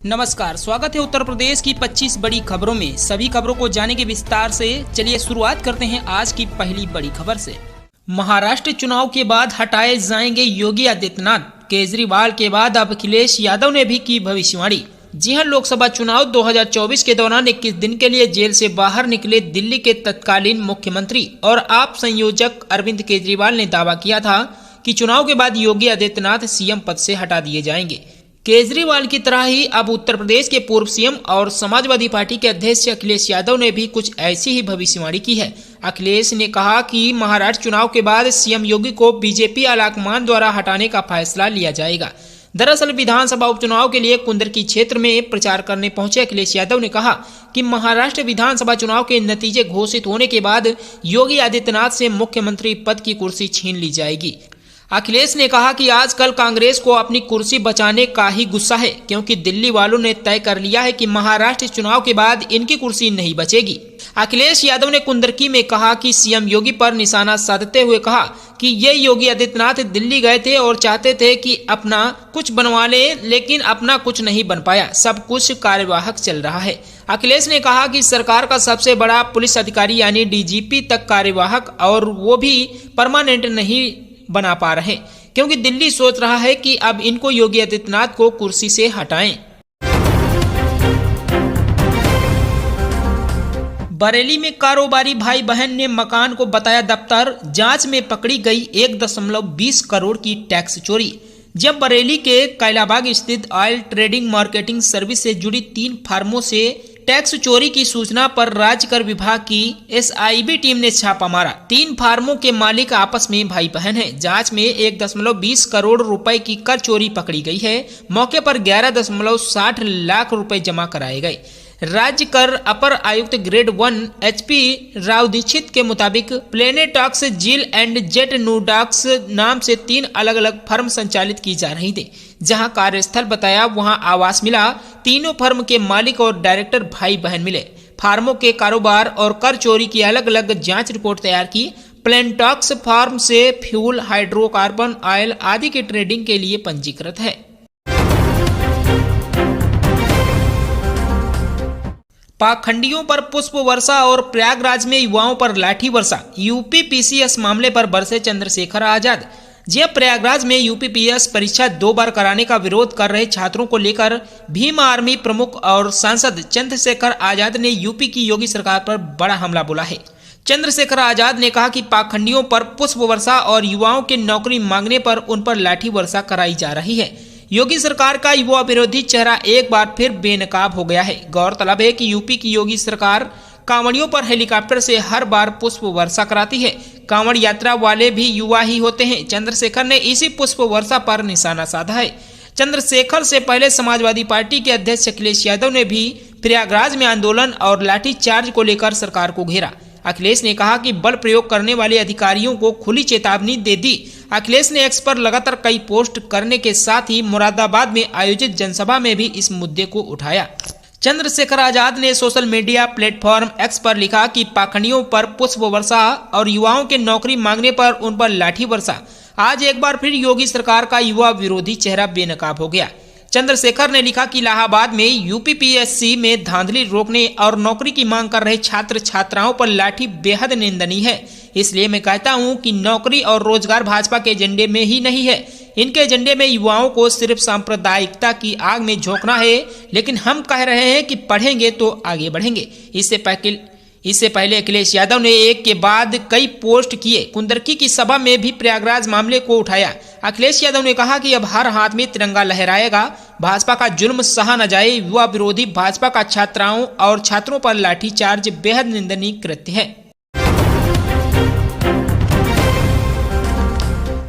नमस्कार, स्वागत है उत्तर प्रदेश की 25 बड़ी खबरों में। सभी खबरों को जाने के विस्तार से। चलिए शुरुआत करते हैं आज की पहली बड़ी खबर से। महाराष्ट्र चुनाव के बाद हटाए जाएंगे योगी आदित्यनाथ। केजरीवाल के बाद अब अखिलेश यादव ने भी की भविष्यवाणी। जी हां, लोकसभा चुनाव 2024 के दौरान 21 दिन के लिए जेल से बाहर निकले दिल्ली के तत्कालीन मुख्यमंत्री और आप संयोजक अरविंद केजरीवाल ने दावा किया था कि चुनाव के बाद योगी आदित्यनाथ सीएम पद से हटा दिए जाएंगे। केजरीवाल की तरह ही अब उत्तर प्रदेश के पूर्व सीएम और समाजवादी पार्टी के अध्यक्ष अखिलेश यादव ने भी कुछ ऐसी ही भविष्यवाणी की है। अखिलेश ने कहा कि महाराष्ट्र चुनाव के बाद सीएम योगी को बीजेपी आलाकमान द्वारा हटाने का फैसला लिया जाएगा। दरअसल विधानसभा उपचुनाव के लिए कुंदरकी क्षेत्र में प्रचार करने पहुंचे अखिलेश यादव ने कहा कि महाराष्ट्र विधानसभा चुनाव के नतीजे घोषित होने के बाद योगी आदित्यनाथ से मुख्यमंत्री पद की कुर्सी छीन ली जाएगी। अखिलेश ने कहा कि आजकल कांग्रेस को अपनी कुर्सी बचाने का ही गुस्सा है, क्योंकि दिल्ली वालों ने तय कर लिया है कि महाराष्ट्र चुनाव के बाद इनकी कुर्सी नहीं बचेगी। अखिलेश यादव ने कुंदरकी में कहा कि सीएम योगी पर निशाना साधते हुए कहा कि ये योगी आदित्यनाथ दिल्ली गए थे और चाहते थे कि अपना कुछ बनवा लें, लेकिन अपना कुछ नहीं बन पाया। सब कुछ कार्यवाहक चल रहा है। अखिलेश ने कहा कि सरकार का सबसे बड़ा पुलिस अधिकारी यानी डीजीपी तक कार्यवाहक और वो भी परमानेंट नहीं बना पा रहे, क्योंकि दिल्ली सोच रहा है कि अब इनको योगी आदित्यनाथ को कुर्सी से हटाएं। बरेली में कारोबारी भाई बहन ने मकान को बताया दफ्तर। जांच में पकड़ी गई 1.20 करोड़ की टैक्स चोरी। जब बरेली के कैलाबाग स्थित ऑयल ट्रेडिंग मार्केटिंग सर्विस से जुड़ी 3 फर्मों से टैक्स चोरी की सूचना पर राज्य कर विभाग की एसआईबी टीम ने छापा मारा। 3 फार्मों के मालिक आपस में भाई बहन हैं। जांच में 1.20 करोड़ रुपए की कर चोरी पकड़ी गई है। मौके पर 11.60 लाख रुपए जमा कराए गए। राज्य कर अपर आयुक्त ग्रेड 1 HP राव दीक्षित के मुताबिक प्लेनेटॉक्स जिल एंड जेट नूडॉक्स नाम से 3 अलग अलग फर्म संचालित की जा रही थी। जहां कार्यस्थल बताया वहां आवास मिला। तीनों फर्म के मालिक और डायरेक्टर भाई बहन मिले। फार्मों के कारोबार और कर चोरी की अलग अलग जांच रिपोर्ट तैयार की। प्लेनेटॉक्स फार्म से फ्यूल, हाइड्रोकार्बन ऑयल आदि की ट्रेडिंग के लिए पंजीकृत है। पाखंडियों पर पुष्प वर्षा और प्रयागराज में युवाओं पर लाठी वर्षा। यूपी पीसीएस मामले पर बरसे चंद्रशेखर आजाद। जी प्रयागराज में यूपी पीएस परीक्षा 2 बार कराने का विरोध कर रहे छात्रों को लेकर भीम आर्मी प्रमुख और सांसद चंद्रशेखर आजाद ने यूपी की योगी सरकार पर बड़ा हमला बोला है। चंद्रशेखर आजाद ने कहा कि पाखंडियों पर पुष्प वर्षा और युवाओं के नौकरी मांगने पर उन पर लाठी वर्षा कराई जा रही है। योगी सरकार का युवा विरोधी चेहरा एक बार फिर बेनकाब हो गया है। गौरतलब है कि यूपी की योगी सरकार कांवड़ियों पर हेलीकॉप्टर से हर बार पुष्प वर्षा कराती है। कांवड़ यात्रा वाले भी युवा ही होते हैं। चंद्रशेखर ने इसी पुष्प वर्षा पर निशाना साधा है। चंद्रशेखर से पहले समाजवादी पार्टी के अध्यक्ष अखिलेश यादव ने भी प्रयागराज में आंदोलन और लाठीचार्ज को लेकर सरकार को घेरा। अखिलेश ने कहा कि बल प्रयोग करने वाले अधिकारियों को खुली चेतावनी दे दी। अखिलेश ने एक्स पर लगातार कई पोस्ट करने के साथ ही मुरादाबाद में आयोजित जनसभा में भी इस मुद्दे को उठाया। चंद्रशेखर आजाद ने सोशल मीडिया प्लेटफॉर्म एक्स पर लिखा कि पाखंडियों पर पुष्प वर्षा और युवाओं के नौकरी मांगने पर उन पर लाठी वर्षा। आज एक बार फिर योगी सरकार का युवा विरोधी चेहरा बेनकाब हो गया। चंद्रशेखर ने लिखा कि इलाहाबाद में यूपीपीएससी में धांधली रोकने और नौकरी की मांग कर रहे छात्र छात्राओं पर लाठी बेहद निंदनीय है। इसलिए मैं कहता हूं कि नौकरी और रोजगार भाजपा के एजेंडे में ही नहीं है। इनके एजेंडे में युवाओं को सिर्फ सांप्रदायिकता की आग में झोंकना है। लेकिन हम कह रहे हैं कि पढ़ेंगे तो आगे बढ़ेंगे। इससे पहले अखिलेश यादव ने एक के बाद कई पोस्ट किए। कुंदरकी की सभा में भी प्रयागराज मामले को उठाया। अखिलेश यादव ने कहा कि अब हर हाथ में तिरंगा लहराएगा। भाजपा का जुल्म सहा न जाए। युवा विरोधी भाजपा का छात्राओं और छात्रों पर लाठीचार्ज बेहद निंदनीय कृत्य है।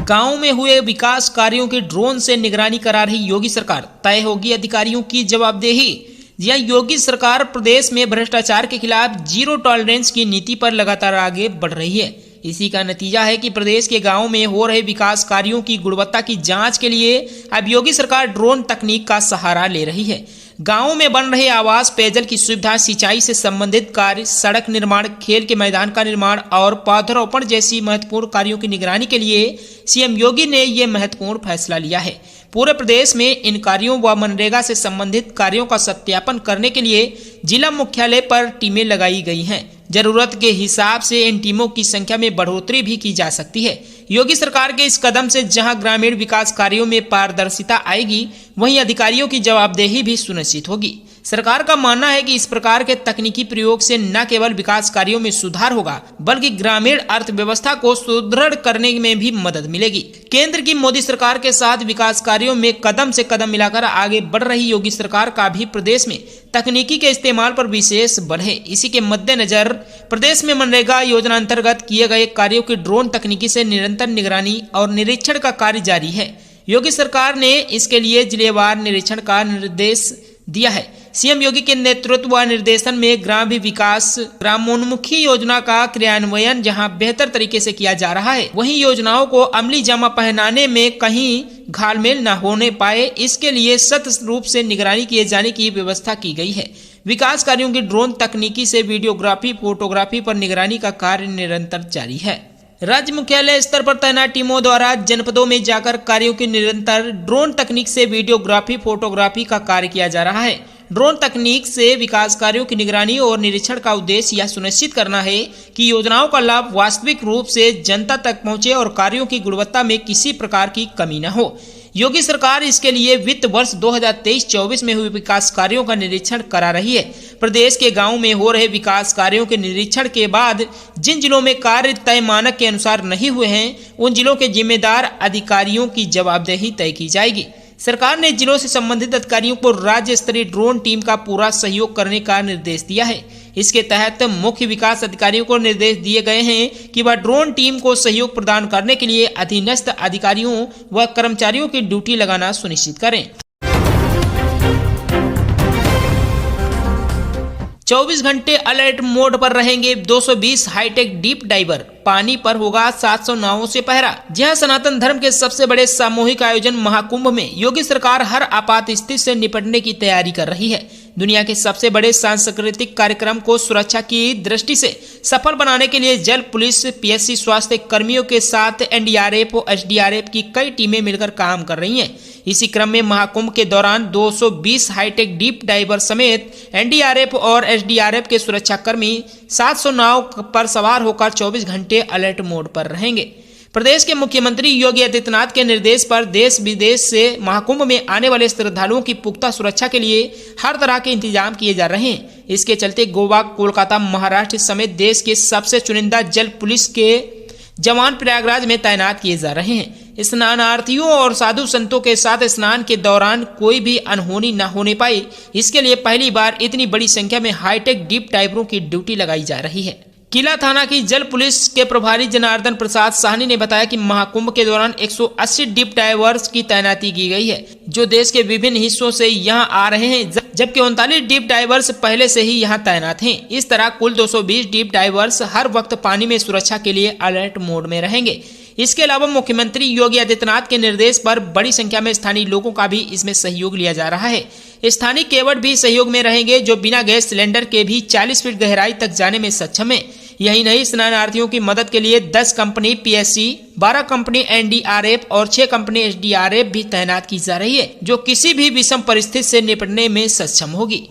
गांव में हुए विकास कार्यों की ड्रोन से निगरानी करा रही योगी सरकार। तय होगी अधिकारियों की जवाबदेही। यह योगी सरकार प्रदेश में भ्रष्टाचार के खिलाफ जीरो टॉलरेंस की नीति पर लगातार आगे बढ़ रही है। इसी का नतीजा है कि प्रदेश के गांवों में हो रहे विकास कार्यों की गुणवत्ता की जांच के लिए अब योगी सरकार ड्रोन तकनीक का सहारा ले रही है। गांवों में बन रहे आवास, पेयजल की सुविधा, सिंचाई से संबंधित कार्य, सड़क निर्माण, खेल के मैदान का निर्माण और पौधरोपण जैसी महत्वपूर्ण कार्यों की निगरानी के लिए सीएम योगी ने यह महत्वपूर्ण फैसला लिया है। पूरे प्रदेश में इन कार्यों व मनरेगा से संबंधित कार्यों का सत्यापन करने के लिए जिला मुख्यालय पर टीमें लगाई गई हैं। जरूरत के हिसाब से इन टीमों की संख्या में बढ़ोतरी भी की जा सकती है। योगी सरकार के इस कदम से जहां ग्रामीण विकास कार्यों में पारदर्शिता आएगी, वहीं अधिकारियों की जवाबदेही भी सुनिश्चित होगी। सरकार का मानना है कि इस प्रकार के तकनीकी प्रयोग से न केवल विकास कार्यों में सुधार होगा, बल्कि ग्रामीण अर्थव्यवस्था को सुदृढ़ करने में भी मदद मिलेगी। केंद्र की मोदी सरकार के साथ विकास कार्यों में कदम से कदम मिलाकर आगे बढ़ रही योगी सरकार का भी प्रदेश में तकनीकी के इस्तेमाल पर विशेष बल है। इसी के मद्देनजर प्रदेश में मनरेगा योजना अंतर्गत किए गए कार्यों की ड्रोन तकनीकी से निरंतर निगरानी और निरीक्षण का कार्य जारी है। योगी सरकार ने इसके लिए जिलेवार निरीक्षण का निर्देश दिया है। सीएम योगी के नेतृत्व व निर्देशन में ग्राम्य विकास ग्रामोन्मुखी योजना का क्रियान्वयन जहां बेहतर तरीके से किया जा रहा है, वहीं योजनाओं को अमली जामा पहनाने में कहीं घालमेल न होने पाए, इसके लिए सतत रूप से निगरानी किए जाने की व्यवस्था की गई है। विकास कार्यों की ड्रोन तकनीकी से वीडियोग्राफी, फोटोग्राफी पर निगरानी का कार्य निरंतर जारी है। राज्य मुख्यालय स्तर पर तैनात टीमों द्वारा जनपदों में जाकर कार्यों की निरंतर ड्रोन तकनीक से वीडियोग्राफी, फोटोग्राफी का कार्य किया जा रहा है। ड्रोन तकनीक से विकास कार्यों की निगरानी और निरीक्षण का उद्देश्य यह सुनिश्चित करना है कि योजनाओं का लाभ वास्तविक रूप से जनता तक पहुंचे और कार्यों की गुणवत्ता में किसी प्रकार की कमी न हो। योगी सरकार इसके लिए वित्त वर्ष 2023-24 में हुए विकास कार्यों का निरीक्षण करा रही है। प्रदेश के गांव में हो रहे विकास कार्यों के निरीक्षण के बाद जिन जिलों में कार्य तय मानक के अनुसार नहीं हुए हैं, उन जिलों के जिम्मेदार अधिकारियों की जवाबदेही तय की जाएगी। सरकार ने जिलों से संबंधित अधिकारियों को राज्य स्तरीय ड्रोन टीम का पूरा सहयोग करने का निर्देश दिया है। इसके तहत मुख्य विकास अधिकारियों को निर्देश दिए गए हैं कि वह ड्रोन टीम को सहयोग प्रदान करने के लिए अधीनस्थ अधिकारियों व कर्मचारियों की ड्यूटी लगाना सुनिश्चित करें। 24 घंटे अलर्ट मोड पर रहेंगे 220 हाईटेक डीप डाइवर। पानी पर होगा 700 नावों से पहरा। जहां सनातन धर्म के सबसे बड़े सामूहिक आयोजन महाकुंभ में योगी सरकार हर आपात स्थिति से निपटने की तैयारी कर रही है। दुनिया के सबसे बड़े सांस्कृतिक कार्यक्रम को सुरक्षा की दृष्टि से सफल बनाने के लिए जल पुलिस, पीएससी स्वास्थ्य कर्मियों के साथ एनडीआरएफ और एसडीआरएफ की कई टीमें मिलकर काम कर रही हैं। इसी क्रम में महाकुंभ के दौरान 220 हाईटेक डीप डाइवर समेत एनडीआरएफ और एसडीआरएफ के सुरक्षाकर्मी 700 नाव पर सवार होकर 24 घंटे अलर्ट मोड पर रहेंगे। प्रदेश के मुख्यमंत्री योगी आदित्यनाथ के निर्देश पर देश विदेश से महाकुंभ में आने वाले श्रद्धालुओं की पुख्ता सुरक्षा के लिए हर तरह के इंतजाम किए जा रहे हैं। इसके चलते गोवा, कोलकाता, महाराष्ट्र समेत देश के सबसे चुनिंदा जल पुलिस के जवान प्रयागराज में तैनात किए जा रहे हैं। स्नानार्थियों और साधु संतों के साथ स्नान के दौरान कोई भी अनहोनी न होने पाए, इसके लिए पहली बार इतनी बड़ी संख्या में हाईटेक डीप डाइवरों की ड्यूटी लगाई जा रही है। किला थाना की जल पुलिस के प्रभारी जनार्दन प्रसाद साहनी ने बताया कि महाकुंभ के दौरान 180 डीप डाइवर्स की तैनाती की गई है, जो देश के विभिन्न हिस्सों से यहां आ रहे हैं, जबकि 39 डीप डाइवर्स पहले से ही यहां तैनात हैं। इस तरह कुल 220 डीप डाइवर्स हर वक्त पानी में सुरक्षा के लिए अलर्ट मोड में रहेंगे। इसके अलावा मुख्यमंत्री योगी आदित्यनाथ के निर्देश पर बड़ी संख्या में स्थानीय लोगों का भी इसमें सहयोग लिया जा रहा है। स्थानीय केवट भी सहयोग में रहेंगे, जो बिना गैस सिलेंडर के भी 40 फीट गहराई तक जाने में सक्षम है। यही नहीं, स्नानार्थियों की मदद के लिए 10 कंपनी पीएससी, 12 कंपनी एनडीआरएफ और 6 कंपनी एसडीआरएफ भी तैनात की जा रही है, जो किसी भी विषम परिस्थिति से निपटने में सक्षम होगी।